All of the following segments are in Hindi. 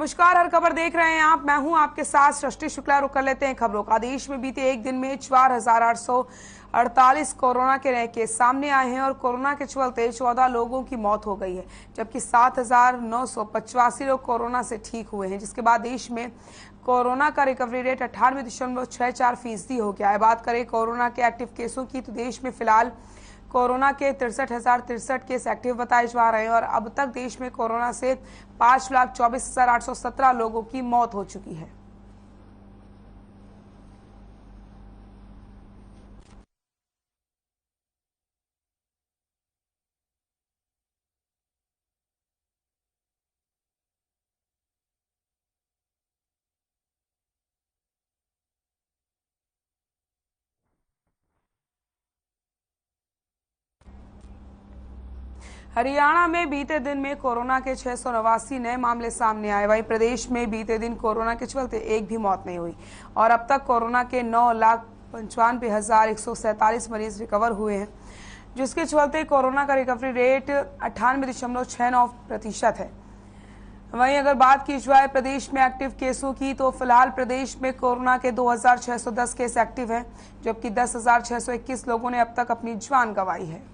नमस्कार, हर खबर देख रहे हैं आप। मैं हूं आपके साथ सृष्टि शुक्ला। रुक कर लेते हैं खबरों का। देश में बीते एक दिन में 4,848 कोरोना के नए केस सामने आए हैं और कोरोना के चलते 14 लोगों की मौत हो गई है, जबकि 7,985 लोग कोरोना से ठीक हुए हैं, जिसके बाद देश में कोरोना का रिकवरी रेट 98.64% हो गया है। बात करें कोरोना के एक्टिव केसों की, तो देश में फिलहाल कोरोना के 63,063 केस एक्टिव बताए जा रहे हैं और अब तक देश में कोरोना से 5,24,817 लोगों की मौत हो चुकी है। हरियाणा में बीते दिन में कोरोना के 689 नए मामले सामने आए। वहीं प्रदेश में बीते दिन कोरोना के चलते एक भी मौत नहीं हुई और अब तक कोरोना के 9,95,147 मरीज रिकवर हुए हैं, जिसके चलते कोरोना का रिकवरी रेट 98.69% है। वहीं अगर बात की जाए प्रदेश में एक्टिव केसों की, तो फिलहाल प्रदेश में कोरोना के 2,610 केस एक्टिव हैं, जबकि 10,621 लोगों ने अब तक अपनी जान गंवाई है।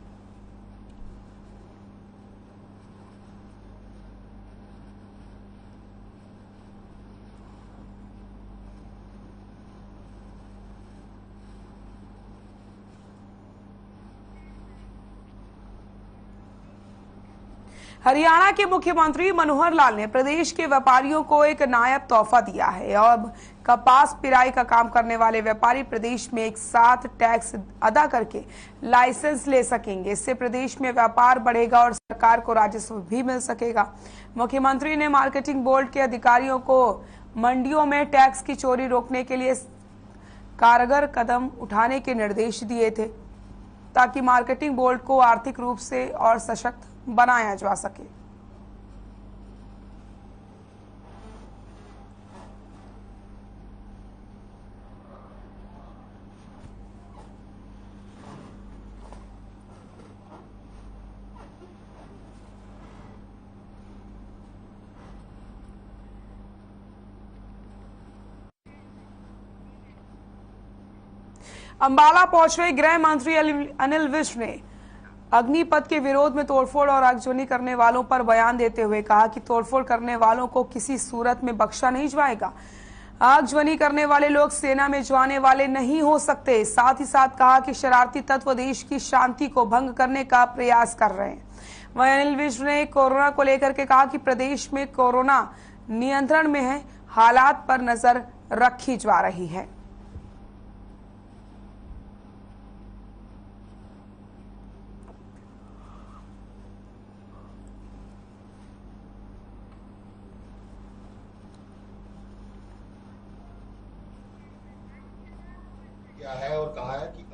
हरियाणा के मुख्यमंत्री मनोहर लाल ने प्रदेश के व्यापारियों को एक नायाब तोहफा दिया है। अब कपास पिराई का काम करने वाले व्यापारी प्रदेश में एक साथ टैक्स अदा करके लाइसेंस ले सकेंगे। इससे प्रदेश में व्यापार बढ़ेगा और सरकार को राजस्व भी मिल सकेगा। मुख्यमंत्री ने मार्केटिंग बोर्ड के अधिकारियों को मंडियों में टैक्स की चोरी रोकने के लिए कारगर कदम उठाने के निर्देश दिए थे, ताकि मार्केटिंग बोर्ड को आर्थिक रूप से और सशक्त बनाया जा सके। अंबाला पहुंचे गृह मंत्री अनिल विज ने अग्निपथ के विरोध में तोड़फोड़ और आगजनी करने वालों पर बयान देते हुए कहा कि तोड़फोड़ करने वालों को किसी सूरत में बख्शा नहीं जाएगा। आगजनी करने वाले लोग सेना में जाने वाले नहीं हो सकते। साथ ही साथ कहा कि शरारती तत्व देश की शांति को भंग करने का प्रयास कर रहे हैं। वहीं अनिल विज ने कोरोना को लेकर के कहा कि प्रदेश में कोरोना नियंत्रण में है, हालात पर नजर रखी जा रही है। क्या है और कहा है कि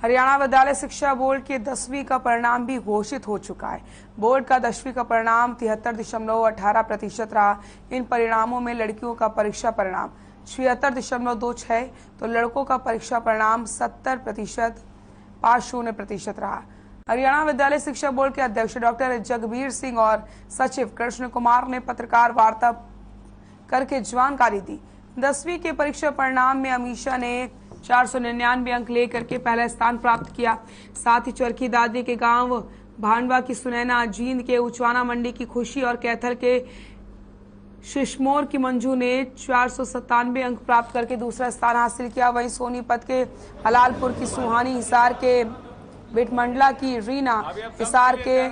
हरियाणा विद्यालय शिक्षा बोर्ड के 10वीं का परिणाम भी घोषित हो चुका है। बोर्ड का 10वीं का परिणाम 73.18% रहा। इन परिणामों में लड़कियों का परीक्षा परिणाम 76.26, तो लड़कों का परीक्षा परिणाम 70.50% रहा। हरियाणा विद्यालय शिक्षा बोर्ड के अध्यक्ष डॉक्टर जगबीर सिंह और सचिव कृष्ण कुमार ने पत्रकार वार्ता करके जानकारी दी। 10वीं के परीक्षा परिणाम में अमीशा ने 499 अंक लेकर के पहला स्थान प्राप्त किया। साथ ही चरखी दादरी के गांव भांडवा की सुनैना, जींद के उचवाना मंडी की खुशी और कैथल के शिशमोर की मंजू ने 497 अंक प्राप्त करके दूसरा स्थान हासिल किया। वहीं सोनीपत के हलालपुर की सुहानी, हिसार के बिटमंडला की रीना, हिसार के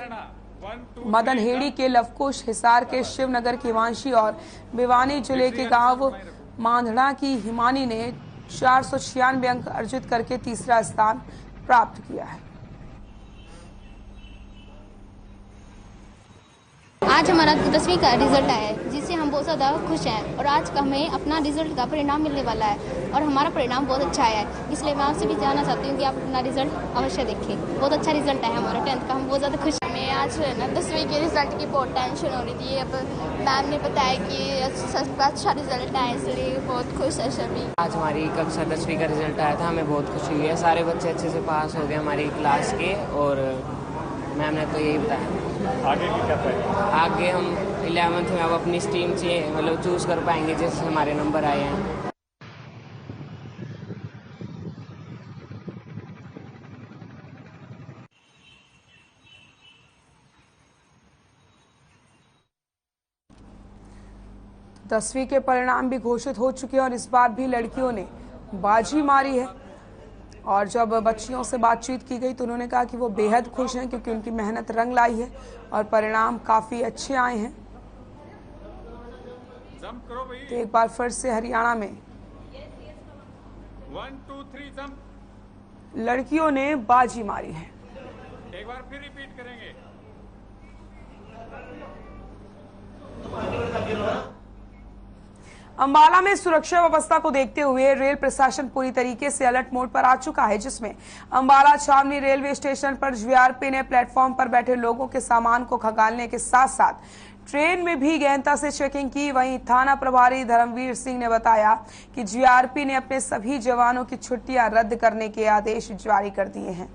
मदन हेड़ी के लवकुश, हिसार के शिवनगर की हिमांशी और भिवानी जिले के गांव मांधड़ा की हिमानी ने 496 अंक अर्जित करके तीसरा स्थान प्राप्त किया है। आज हमारा 10वीं का रिजल्ट आया है, जिससे हम बहुत ज़्यादा खुश हैं और आज का हमें अपना रिजल्ट का परिणाम मिलने वाला है और हमारा परिणाम बहुत अच्छा आया है। इसलिए मैं आपसे भी जानना चाहती हूँ कि आप अपना रिजल्ट अवश्य देखें। बहुत अच्छा रिजल्ट आया हमारा 10th का, हम बहुत ज़्यादा खुश हैं। मैं आज ना 10वीं के रिजल्ट की बहुत टेंशन हो रही थी। अब मैम ने बताया कि अच्छा रिजल्ट आया, इसलिए बहुत खुश है सभी। आज हमारी कक्षा 10वीं का रिजल्ट आया था, हमें बहुत खुशी हुई है। सारे बच्चे अच्छे से पास हो गए हमारी क्लास के और मैम ने तो यही बताया। आगे की क्या तैयारी? आगे हम 11th में अब अपनी स्ट्रीम से मतलब चूज कर पाएंगे जैसे हमारे नंबर आए हैं। 10वीं के परिणाम भी घोषित हो चुके हैं और इस बार भी लड़कियों ने बाजी मारी है। और जब बच्चियों से बातचीत की गई तो उन्होंने कहा कि वो बेहद खुश हैं क्योंकि उनकी मेहनत रंग लाई है और परिणाम काफी अच्छे आए हैं। तो एक बार फिर से हरियाणा में 1 2 3 जंप। लड़कियों ने बाजी मारी है। एक बार फिर रिपीट करेंगे। अंबाला में सुरक्षा व्यवस्था को देखते हुए रेल प्रशासन पूरी तरीके से अलर्ट मोड पर आ चुका है, जिसमें अंबाला छावनी रेलवे स्टेशन पर जीआरपी ने प्लेटफॉर्म पर बैठे लोगों के सामान को खंगालने के साथ साथ ट्रेन में भी गहनता से चेकिंग की। वहीं थाना प्रभारी धर्मवीर सिंह ने बताया कि जीआरपी ने अपने सभी जवानों की छुट्टियां रद्द करने के आदेश जारी कर दिए हैं।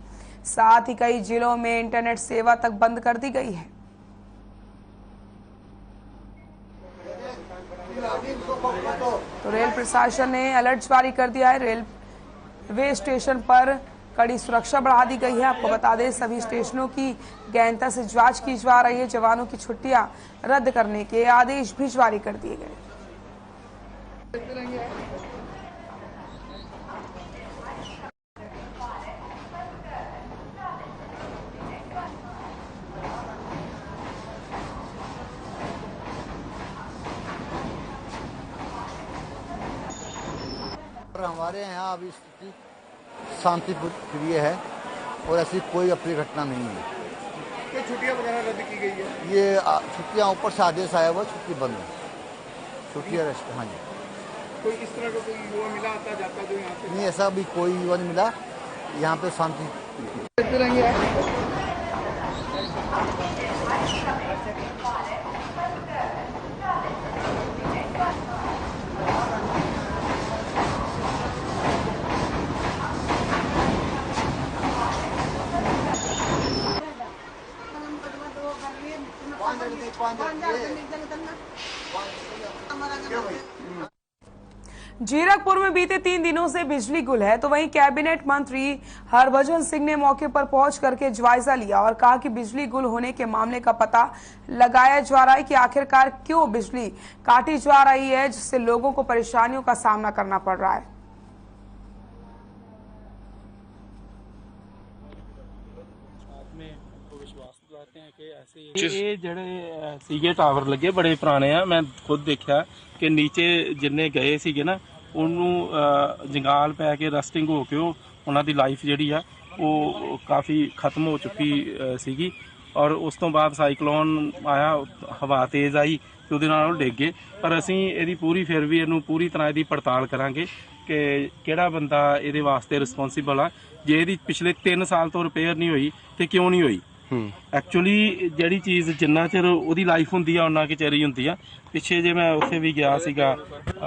साथ ही कई जिलों में इंटरनेट सेवा तक बंद कर दी गई है। तो रेल प्रशासन ने अलर्ट जारी कर दिया है। रेलवे स्टेशन पर कड़ी सुरक्षा बढ़ा दी गई है। आपको बता दें सभी स्टेशनों की गहनता से जांच की जा रही है। जवानों की छुट्टियां रद्द करने के आदेश भी जारी कर दिए गए। हमारे यहाँ अभी स्थिति शांतिप्रिय है और ऐसी कोई अप्रिय घटना नहीं है। क्या छुट्टियां वगैरह रद्द की गई है? ये छुट्टियाँ ऊपर से आदेश आया हुआ, छुट्टी बंद है, छुट्टियाँ रेस्ट। हाँ जी। कोई इस तरह का कोई युवा मिला आता जाता जो यहाँ पे? नहीं, ऐसा अभी कोई युवा नहीं मिला। यहाँ पे शांति। जीरकपुर में बीते 3 दिनों से बिजली गुल है, तो वहीं कैबिनेट मंत्री हरभजन सिंह ने मौके पर पहुंच करके जायजा लिया और कहा कि बिजली गुल होने के मामले का पता लगाया जा रहा है कि आखिरकार क्यों बिजली काटी जा रही है, जिससे लोगों को परेशानियों का सामना करना पड़ रहा है। ਇਹ ਜਿਹੜੇ ਸੀਗੇ ਟਾਵਰ ਲੱਗੇ ਬੜੇ ਪੁਰਾਣੇ ਆ। ਮੈਂ ਖੁਦ ਦੇਖਿਆ ਕਿ ਨੀਚੇ ਜਿੰਨੇ ਗਏ ਸੀਗੇ ਨਾ ਉਹਨੂੰ ਜੰਗਾਲ ਪੈ ਕੇ ਰਸਟਿੰਗ ਹੋ ਕੇ ਉਹਨਾਂ ਦੀ ਲਾਈਫ ਜਿਹੜੀ ਆ ਉਹ ਕਾਫੀ ਖਤਮ ਹੋ ਚੁੱਕੀ ਸੀਗੀ। ਔਰ ਉਸ ਤੋਂ ਬਾਅਦ ਸਾਈਕਲੋਨ ਆਇਆ, ਹਵਾ ਤੇਜ਼ ਆਈ ਤੇ ਉਹਦੇ ਨਾਲ ਉਹ ਡਿੱਗ ਗਏ। ਪਰ ਅਸੀਂ ਇਹਦੀ ਪੂਰੀ ਫਿਰ ਵੀ ਇਹਨੂੰ ਪੂਰੀ ਤਰ੍ਹਾਂ ਇਹਦੀ ਪੜਤਾਲ ਕਰਾਂਗੇ ਕਿ ਕਿਹੜਾ ਬੰਦਾ ਇਹਦੇ ਵਾਸਤੇ ਰਿਸਪੌਂਸੀਬਲ ਆ। ਜੇ ਇਹਦੀ ਪਿਛਲੇ 3 ਸਾਲ ਤੋਂ ਰਿਪੇਅਰ ਨਹੀਂ ਹੋਈ ਤੇ ਕਿਉਂ ਨਹੀਂ ਹੋਈ। ਐਕਚੁਅਲੀ ਜਿਹੜੀ ਚੀਜ਼ ਜਿੰਨਾ ਚਿਰ ਉਹਦੀ ਲਾਈਫ ਹੁੰਦੀ ਆ ਉਹਨਾਂ ਕਿ ਚਿਰ ਹੀ ਹੁੰਦੀ ਆ। ਪਿੱਛੇ ਜੇ ਮੈਂ ਉੱਥੇ ਵੀ ਗਿਆ ਸੀਗਾ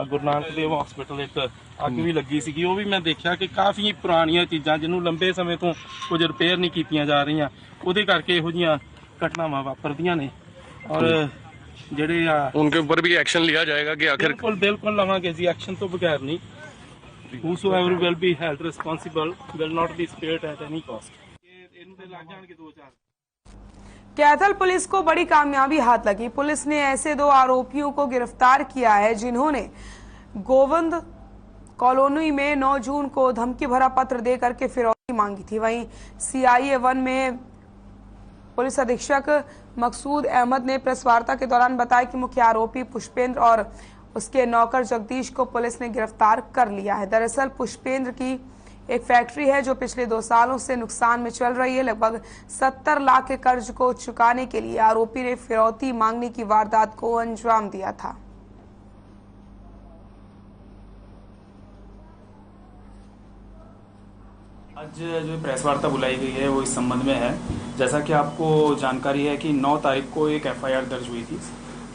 ਗੁਰੂ ਨਾਨਕ ਦੇਵ ਹਸਪੀਟਲ, ਇੱਕ ਅੱਗ ਵੀ ਲੱਗੀ ਸੀਗੀ। ਉਹ ਵੀ ਮੈਂ ਦੇਖਿਆ ਕਿ ਕਾਫੀ ਪੁਰਾਣੀਆਂ ਚੀਜ਼ਾਂ ਜਿਹਨੂੰ ਲੰਬੇ ਸਮੇਂ ਤੋਂ ਕੁਝ ਰਿਪੇਅਰ ਨਹੀਂ ਕੀਤੀਆਂ ਜਾ ਰਹੀਆਂ, ਉਹਦੇ ਕਰਕੇ ਇਹੋ ਜਿਹੀਆਂ ਘਟਨਾਵਾਂ ਵਾਪਰਦੀਆਂ ਨੇ। ਔਰ ਜਿਹੜੇ ਆ उनके ऊपर भी एक्शन लिया जाएगा कि आखिर बिल्कुल लवांगे जी। एक्शन तो बगैर नहीं। Whosoever will be held responsible will not be spared at any cost। ਇਹਨੂੰ ਤੇ ਲੱਗ ਜਾਣਗੇ 2-4। कैथल पुलिस को बड़ी कामयाबी हाथ लगी। पुलिस ने ऐसे 2 आरोपियों को गिरफ्तार किया है जिन्होंने गोविंद कॉलोनी में 9 जून को धमकी भरा पत्र देकर के फिरौती मांगी थी। वहीं CIA 1 में पुलिस अधीक्षक मकसूद अहमद ने प्रेस वार्ता के दौरान बताया कि मुख्य आरोपी पुष्पेंद्र और उसके नौकर जगदीश को पुलिस ने गिरफ्तार कर लिया है। दरअसल पुष्पेंद्र की एक फैक्ट्री है जो पिछले 2 सालों से नुकसान में चल रही है। लगभग 70 लाख के कर्ज को चुकाने के लिए आरोपी ने फिरौती मांगने की वारदात को अंजाम दिया था। आज जो प्रेस वार्ता बुलाई गई है वो इस संबंध में है। जैसा कि आपको जानकारी है कि 9 तारीख को एक FIR दर्ज हुई थी,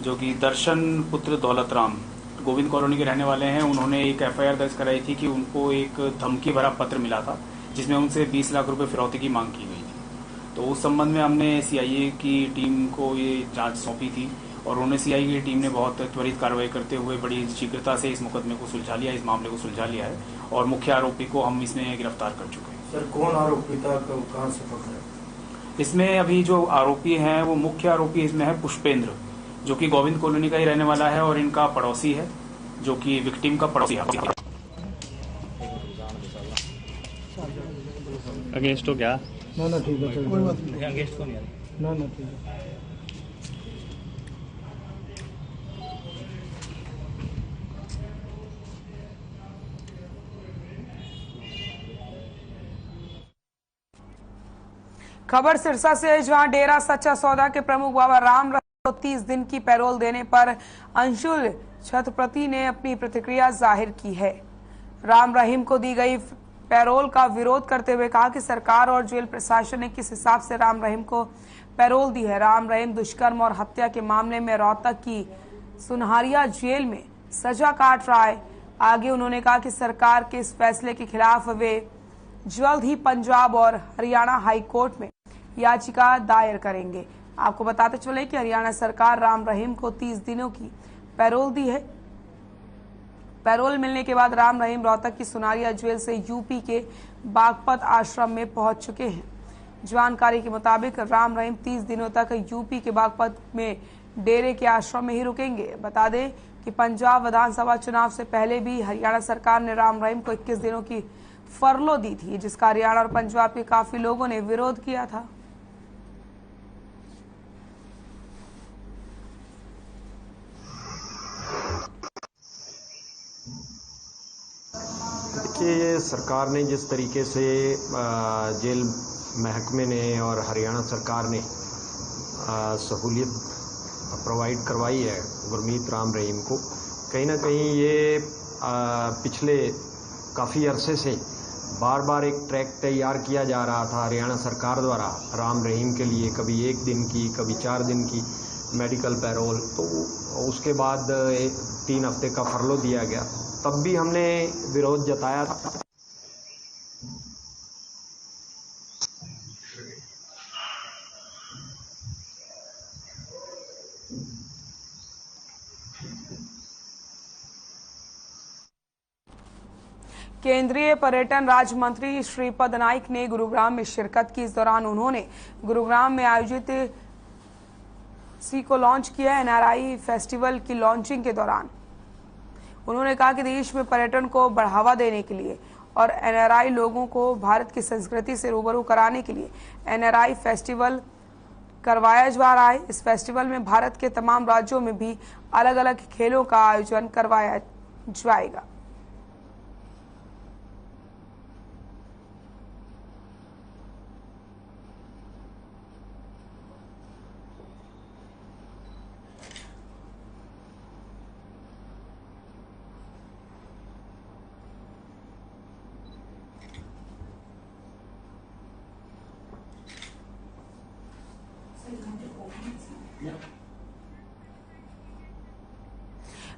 जो कि दर्शन पुत्र दौलत राम गोविंद कॉलोनी के रहने वाले हैं। उन्होंने एक FIR दर्ज कराई थी कि उनको एक धमकी भरा पत्र मिला था जिसमें उनसे 20 लाख रुपए फिरौती की मांग की गई थी। तो उस संबंध में हमने CIA की टीम को ये जांच सौंपी थी और उन्हें सीआई की टीम ने बहुत त्वरित कार्रवाई करते हुए बड़ी शीघ्रता से इस मुकदमे को सुलझा लिया, इस मामले को सुलझा लिया है और मुख्य आरोपी को हम इसमें गिरफ्तार कर चुके हैं। सर कौन आरोपी था, कहाँ से पकड़ा? इसमें अभी जो आरोपी है वो मुख्य आरोपी इसमें है पुष्पेंद्र, जो कि गोविंद कॉलोनी का ही रहने वाला है और इनका पड़ोसी है, जो कि विक्टिम का पड़ोसी है। अगेंस्ट हो क्या? ना ठीक है, कोई बात नहीं, अगेंस्ट तो नहीं है। ना ठीक है। खबर सिरसा से है, जहां डेरा सच्चा सौदा के प्रमुख बाबा राम रहीम को 30 दिन की पैरोल देने पर अंशुल छत्रपति ने अपनी प्रतिक्रिया जाहिर की है। राम रहीम को दी गई पैरोल का विरोध करते हुए कहा कि सरकार और जेल प्रशासन ने किस हिसाब से राम रहीम को पैरोल दी है। राम रहीम दुष्कर्म और हत्या के मामले में रोहतक की सुनहरिया जेल में सजा काट रहा है। आगे उन्होंने कहा कि सरकार के इस फैसले के खिलाफ वे जल्द ही पंजाब और हरियाणा हाई कोर्ट में याचिका दायर करेंगे। आपको बताते चले कि हरियाणा सरकार राम रहीम को 30 दिनों की पैरोल दी है। पैरोल मिलने के बाद राम रहीम रोहतक की सुनारिया जेल से यूपी के बागपत आश्रम में पहुंच चुके हैं। जानकारी के मुताबिक राम रहीम 30 दिनों तक यूपी के बागपत में डेरे के आश्रम में ही रुकेंगे। बता दें कि पंजाब विधानसभा चुनाव से पहले भी हरियाणा सरकार ने राम रहीम को 21 दिनों की फरलो दी थी, जिसका हरियाणा और पंजाब के काफी लोगों ने विरोध किया था। देखिए, ये सरकार ने जिस तरीके से जेल महकमे ने और हरियाणा सरकार ने सहूलियत प्रोवाइड करवाई है गुरमीत राम रहीम को, कहीं ना कहीं ये पिछले काफ़ी अरसे से बार बार एक ट्रैक तैयार किया जा रहा था हरियाणा सरकार द्वारा राम रहीम के लिए, कभी 1 दिन की, कभी 4 दिन की मेडिकल पैरोल, तो उसके बाद 3 हफ्ते का फरलो दिया गया। तब भी हमने विरोध जताया था। केंद्रीय पर्यटन राज्य मंत्री श्रीपद नाइक ने गुरुग्राम में शिरकत की। इस दौरान उन्होंने गुरुग्राम में आयोजित सी को लॉन्च किया। एनआरआई फेस्टिवल की लॉन्चिंग के दौरान उन्होंने कहा कि देश में पर्यटन को बढ़ावा देने के लिए और एनआरआई लोगों को भारत की संस्कृति से रूबरू कराने के लिए एनआरआई फेस्टिवल करवाया जा रहा है। इस फेस्टिवल में भारत के तमाम राज्यों में भी अलग अलग खेलों का आयोजन करवाया जाएगा।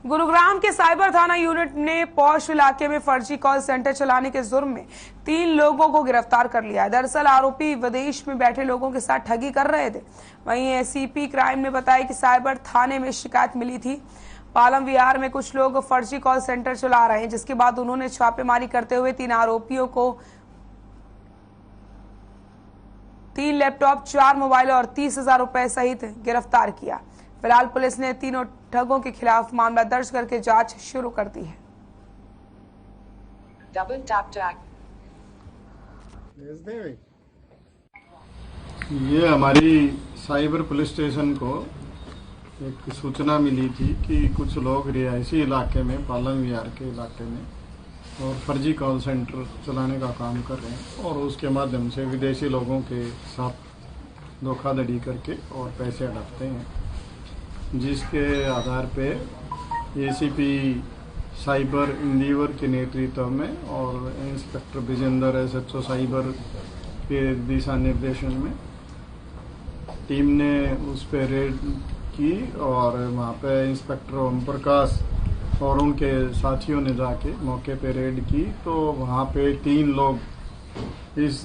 गुरुग्राम के साइबर थाना यूनिट ने पौष इलाके में फर्जी कॉल सेंटर चलाने के जुर्म में 3 लोगों को गिरफ्तार कर लिया है। दरअसल आरोपी विदेश में बैठे लोगों के साथ ठगी कर रहे थे। वहीं एसीपी क्राइम ने बताया कि साइबर थाने में शिकायत मिली थी पालम विहार में कुछ लोग फर्जी कॉल सेंटर चला रहे हैं, जिसके बाद उन्होंने छापेमारी करते हुए 3 आरोपियों को 3 लैपटॉप, 4 मोबाइल और 30,000 रुपए सहित गिरफ्तार किया। फिलहाल पुलिस ने तीनों ठगों के खिलाफ मामला दर्ज करके जांच शुरू कर दी है। ये हमारी साइबर पुलिस स्टेशन को एक सूचना मिली थी कि कुछ लोग रिहायशी इलाके में, पालम विहार के इलाके में, और फर्जी कॉल सेंटर चलाने का काम कर रहे हैं और उसके माध्यम से विदेशी लोगों के साथ धोखाधड़ी करके और पैसे हड़पते हैं, जिसके आधार पे एसीपी साइबर इंदिवर के नेतृत्व में और इंस्पेक्टर विजेंद्र एसएचओ साइबर के दिशा निर्देशन में टीम ने उस पर रेड की और वहाँ पे इंस्पेक्टर ओम प्रकाश और उनके साथियों ने जाके मौके पे रेड की, तो वहाँ पे 3 लोग इस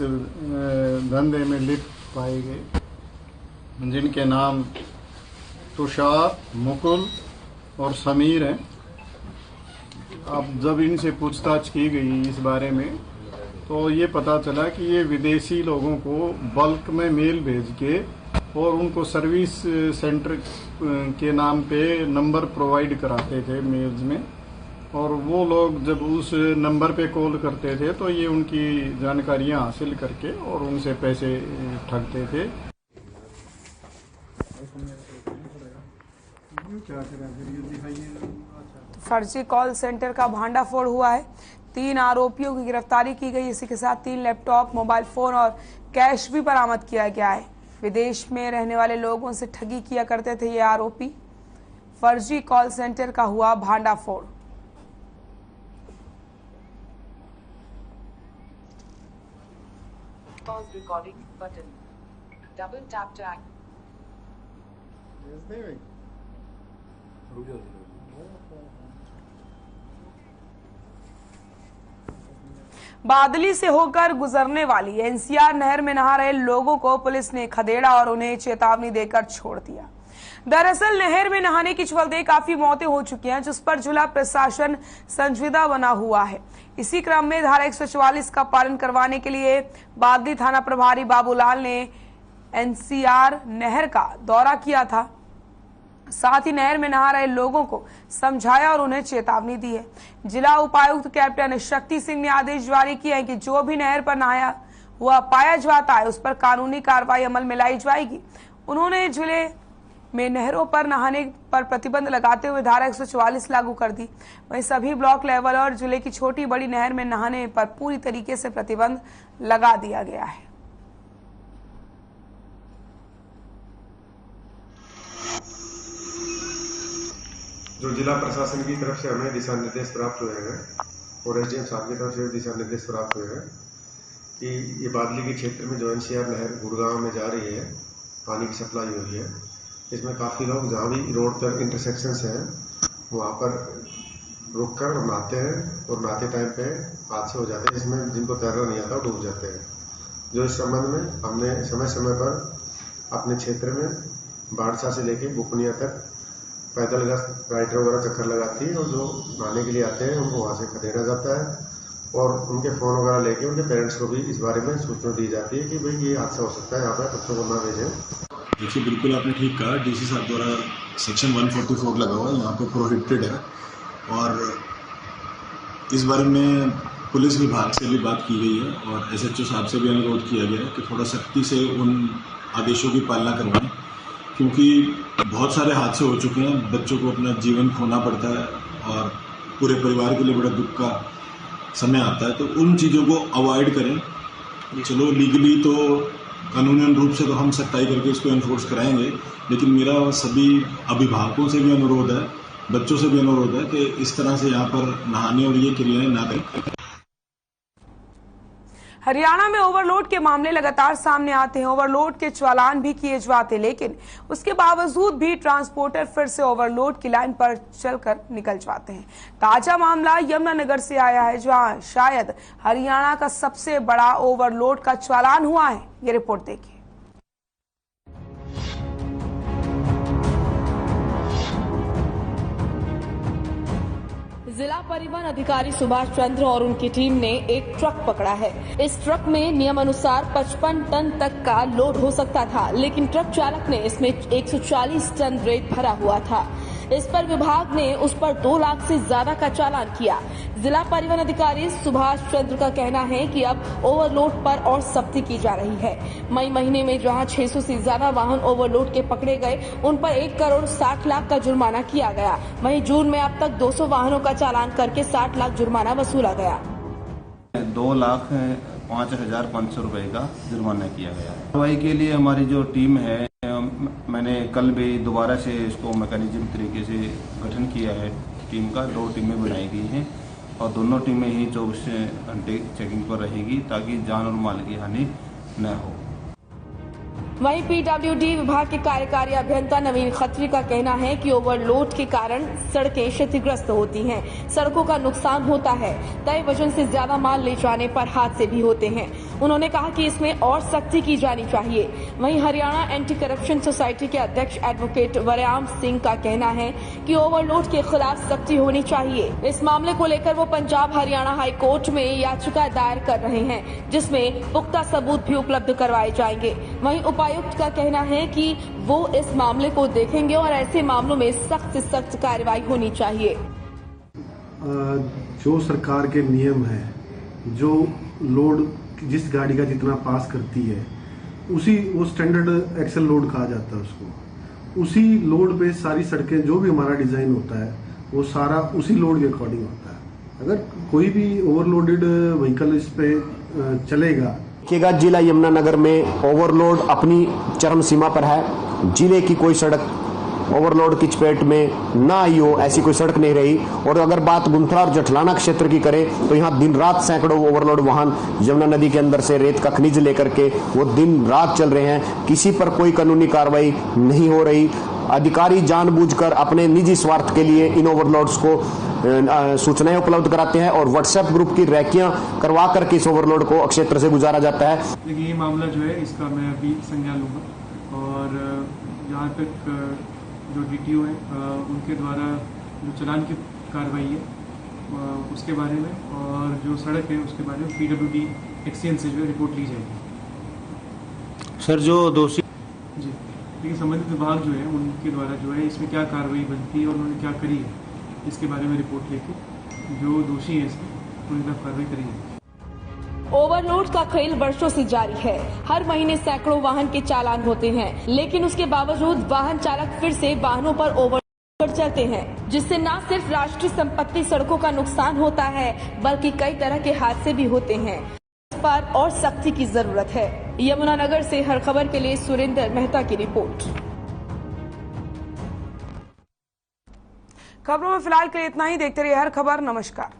धंधे में लिप्त पाए गए, जिनके नाम तुषार, मुकुल और समीर हैं। अब जब इनसे पूछताछ की गई इस बारे में तो ये पता चला कि ये विदेशी लोगों को बल्क में मेल भेज के और उनको सर्विस सेंटर के नाम पे नंबर प्रोवाइड कराते थे मेल्स में, और वो लोग जब उस नंबर पे कॉल करते थे तो ये उनकी जानकारियां हासिल करके और उनसे पैसे ठगते थे। फर्जी कॉल सेंटर का भांडाफोड़ हुआ है। 3 आरोपियों की गिरफ्तारी की गई। इसी के साथ 3 लैपटॉप, मोबाइल फोन और कैश भी बरामद किया गया है। विदेश में रहने वाले लोगों से ठगी किया करते थे ये आरोपी। फर्जी कॉल सेंटर का हुआ भांडाफोड़। Pause recording button. Double tap to act. बादली से होकर गुजरने वाली एनसीआर नहर में नहा रहे लोगों को पुलिस ने खदेड़ा और उन्हें चेतावनी देकर छोड़ दिया। दरअसल नहर में नहाने के चलते काफी मौतें हो चुकी हैं, जिस पर जिला प्रशासन संजीदा बना हुआ है। इसी क्रम में धारा 144 का पालन करवाने के लिए बादली थाना प्रभारी बाबूलाल ने एनसीआर नहर का दौरा किया था। साथ ही नहर में नहा रहे लोगों को समझाया और उन्हें चेतावनी दी है। जिला उपायुक्त कैप्टन शक्ति सिंह ने आदेश जारी किया है कि जो भी नहर पर नहाया हुआ पाया जाता है उस पर कानूनी कार्रवाई अमल में लाई जाएगी। उन्होंने जिले में नहरों पर नहाने पर प्रतिबंध लगाते हुए धारा 144 लागू कर दी। वहीं सभी ब्लॉक लेवल और जिले की छोटी बड़ी नहर में नहाने पर पूरी तरीके से प्रतिबंध लगा दिया गया है। जो जिला प्रशासन की तरफ से हमें दिशा निर्देश प्राप्त हुए हैं और एसडीएम साहब की तरफ से दिशा निर्देश प्राप्त हुए हैं कि ये बादली के क्षेत्र में जो एनसीआर नहर गुड़गांव में जा रही है, पानी की सप्लाई हो रही है, इसमें काफ़ी लोग जहाँ भी रोड पर इंटरसेक्शंस हैं वहाँ पर रुक कर नहाते हैं और नहाते टाइम पे हादसे हो जाते हैं, जिसमें जिनको तैरना नहीं आता डूब जाते हैं। जो इस संबंध में हमने समय समय पर अपने क्षेत्र में बाड़सा से लेके बुकनिया तक पैदल गश्त राइडर वगैरह चक्कर लगाती है और जो नहाने के लिए आते हैं उनको वहाँ से खदेड़ा जाता है और उनके फ़ोन वगैरह लेके उनके पेरेंट्स को भी इस बारे में सूचना दी जाती है कि भाई ये हादसा हो सकता है, यहाँ पर बच्चों को ना भेजें। देखिए, बिल्कुल आपने ठीक कहा। डीसी साहब द्वारा सेक्शन 144 लगा हुआ है, यहाँ पे प्रोहिबिटेड है और इस बारे में पुलिस विभाग से भी बात की गई है और एसएचओ साहब से भी अनुरोध किया गया है कि थोड़ा सख्ती से उन आदेशों की पालना करवाएं, क्योंकि बहुत सारे हादसे हो चुके हैं। बच्चों को अपना जीवन खोना पड़ता है और पूरे परिवार के लिए बड़ा दुख का समय आता है, तो उन चीज़ों को अवॉइड करें। चलो लीगली तो कानूनी रूप से तो हम सख्ताई करके इसको एनफोर्स कराएंगे, लेकिन मेरा सभी अभिभावकों से भी अनुरोध है, बच्चों से भी अनुरोध है कि इस तरह से यहाँ पर नहाने और ये क्रियाएं ना करें। हरियाणा में ओवरलोड के मामले लगातार सामने आते हैं। ओवरलोड के चालान भी किए जाते, लेकिन उसके बावजूद भी ट्रांसपोर्टर फिर से ओवरलोड की लाइन पर चलकर निकल जाते हैं। ताजा मामला यमुनानगर से आया है, जहां शायद हरियाणा का सबसे बड़ा ओवरलोड का चालान हुआ है। ये रिपोर्ट देखिए। जिला परिवहन अधिकारी सुभाष चंद्र और उनकी टीम ने एक ट्रक पकड़ा है। इस ट्रक में नियम अनुसार 55 टन तक का लोड हो सकता था, लेकिन ट्रक चालक ने इसमें 140 टन रेत भरा हुआ था। इस पर विभाग ने उस पर 2 लाख से ज्यादा का चालान किया। जिला परिवहन अधिकारी सुभाष चंद्र का कहना है कि अब ओवरलोड पर और सख्ती की जा रही है। मई महीने में जहां 600 से ज्यादा वाहन ओवरलोड के पकड़े गए, उन पर 1 करोड़ 60 लाख का जुर्माना किया गया। वहीं जून में अब तक 200 वाहनों का चालान करके 60 लाख जुर्माना वसूला गया। 2,05,500 रुपए का जुर्माना किया गया। कार्रवाई के लिए हमारी जो टीम है, मैंने कल भी दोबारा से इसको मैकेनिज्म तरीके से गठन किया है। टीम का 2 टीमें बनाई गई हैं और दोनों टीमें ही 24 घंटे चेकिंग पर रहेगी ताकि जान और माल की हानि न हो। वहीं पीडब्ल्यूडी विभाग के कार्यकारी अभियंता नवीन खत्री का कहना है कि ओवरलोड के कारण सड़कें क्षतिग्रस्त होती हैं, सड़कों का नुकसान होता है, तय वजन से ज्यादा माल ले जाने पर हादसे भी होते हैं। उन्होंने कहा कि इसमें और सख्ती की जानी चाहिए। वहीं हरियाणा एंटी करप्शन सोसाइटी के अध्यक्ष एडवोकेट वरयाम सिंह का कहना है कि ओवरलोड के खिलाफ सख्ती होनी चाहिए। इस मामले को लेकर वो पंजाब हरियाणा हाई कोर्ट में याचिका दायर कर रहे हैं, जिसमें पुख्ता सबूत भी उपलब्ध करवाए जाएंगे। वहीं उपायुक्त का कहना है कि वो इस मामले को देखेंगे और ऐसे मामलों में सख्त से सख्त कार्रवाई होनी चाहिए। जो सरकार के नियम है, जो लोड जिस गाड़ी का जितना पास करती है, उसी वो स्टैंडर्ड एक्सेल लोड कहा जाता है उसको। उसी लोड पे सारी सड़कें, जो भी हमारा डिजाइन होता है वो सारा उसी लोड के अकॉर्डिंग होता है। अगर कोई भी ओवरलोडेड व्हीकल इस पे चलेगा। देखिएगा, जिला यमुनानगर में ओवरलोड अपनी चरम सीमा पर है। जिले की कोई सड़क ओवरलोड की चपेट में ना आई हो, ऐसी कोई सड़क नहीं रही। और अगर बात गुंथरा और जठलाना क्षेत्र की करें तो यहाँ दिन रात सैकड़ों ओवरलोड वाहन यमुना नदी के अंदर से रेत का खनिज लेकर के वो दिन रात चल रहे हैं। किसी पर कोई कानूनी कार्रवाई नहीं हो रही। अधिकारी जानबूझकर अपने निजी स्वार्थ के लिए इन ओवरलोड्स को सूचनाएं उपलब्ध कराते हैं और व्हाट्सएप ग्रुप की रैकियां करवा करके इस ओवरलोड को क्षेत्र से गुजारा जाता है। लेकिन ये मामला जो है इसका मैं अभी संज्ञान लूँगा और जहाँ तक जो DTO है उनके द्वारा जो चालान की कार्रवाई है उसके बारे में और जो सड़क है उसके बारे में PWD एक्सचेंज से जो है रिपोर्ट ली जाएगी। सर, जो दोषी जी, लेकिन संबंधित विभाग जो है उनके द्वारा जो है इसमें क्या कार्रवाई बनती है और उन्होंने क्या करी है, इसके बारे में रिपोर्ट लेके जो दोषी है इसमें उनके खिलाफ कार्रवाई करी जाएगी। ओवरलोड का खेल वर्षों से जारी है। हर महीने सैकड़ों वाहन के चालान होते हैं, लेकिन उसके बावजूद वाहन चालक फिर से वाहनों पर ओवरलोड चलते हैं, जिससे न सिर्फ राष्ट्रीय संपत्ति सड़कों का नुकसान होता है बल्कि कई तरह के हादसे भी होते हैं। इस पर और सख्ती की जरूरत है। यमुनानगर से हर खबर के लिए सुरेंद्र मेहता की रिपोर्ट। खबरों में फिलहाल के लिए इतना ही। देखते रहिए हर खबर। नमस्कार।